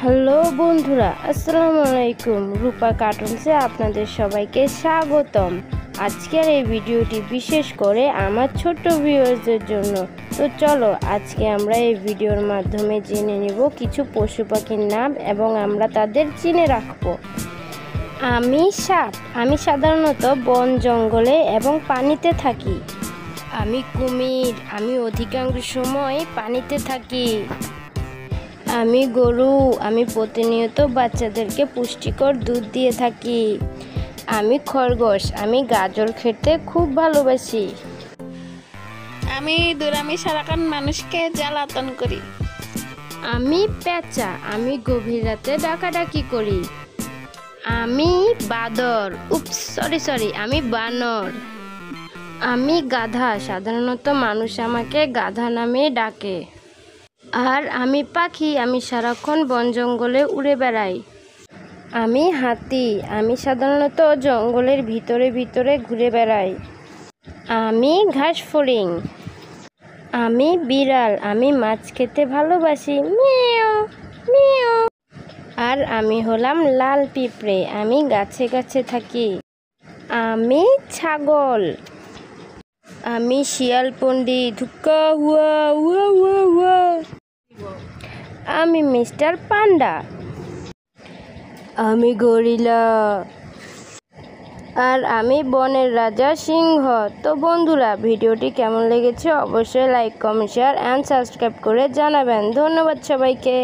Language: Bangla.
হ্যালো বন্ধুরা, আসসালামু আলাইকুম। রূপা কার্টুনসে আপনাদের সবাইকে স্বাগতম। আজকের এই ভিডিওটি বিশেষ করে আমার ছোট্ট ভিউয়ার্সদের জন্য। তো চলো আজকে আমরা এই ভিডিওর মাধ্যমে জেনে নেব কিছু পশু পাখির নাম এবং আমরা তাদের চিনে রাখবো। আমি সাপ। আমি সাধারণত বন জঙ্গলে এবং পানিতে থাকি। আমি কুমির। আমি অধিকাংশ সময় পানিতে থাকি। আমি গরু। আমি প্রতিনিয়ত বাচ্চাদেরকে পুষ্টিকর দুধ দিয়ে থাকি। আমি খরগোশ। আমি গাজর খেতে খুব ভালোবাসি। আমি সারাক্ষণ মানুষকে জ্বালাতন করি। আমি পেঁচা। আমি গভীর রাতে ডাকাডাকি করি। আমি বাদর। সরি আমি বানর। আমি গাধা। সাধারণত মানুষ আমাকে গাধা নামে ডাকে। আর আমি পাখি। আমি সারাক্ষণ বন জঙ্গলে উড়ে বেড়াই। আমি হাতি। আমি সাধারণত জঙ্গলের ভিতরে ঘুরে বেড়াই। আমি ঘাসফড়িং। আমি বিড়াল। আমি মাছ খেতে ভালোবাসি। Miao Miao. আর আমি হলাম লাল পিঁপড়ে। আমি গাছে গাছে থাকি। আমি ছাগল। আমি শিয়াল পণ্ডিত। হুক্কা হুয়া হুয়া হুয়া হুয়া। আমি মিস্টার পান্ডা। আমি গরিলা। আর আমি বনের রাজা সিংহ। তো বন্ধুরা, ভিডিওটি কেমন লেগেছে অবশ্যই like, comment, share and subscribe করে জানাবেন। ধন্যবাদ সবাইকে।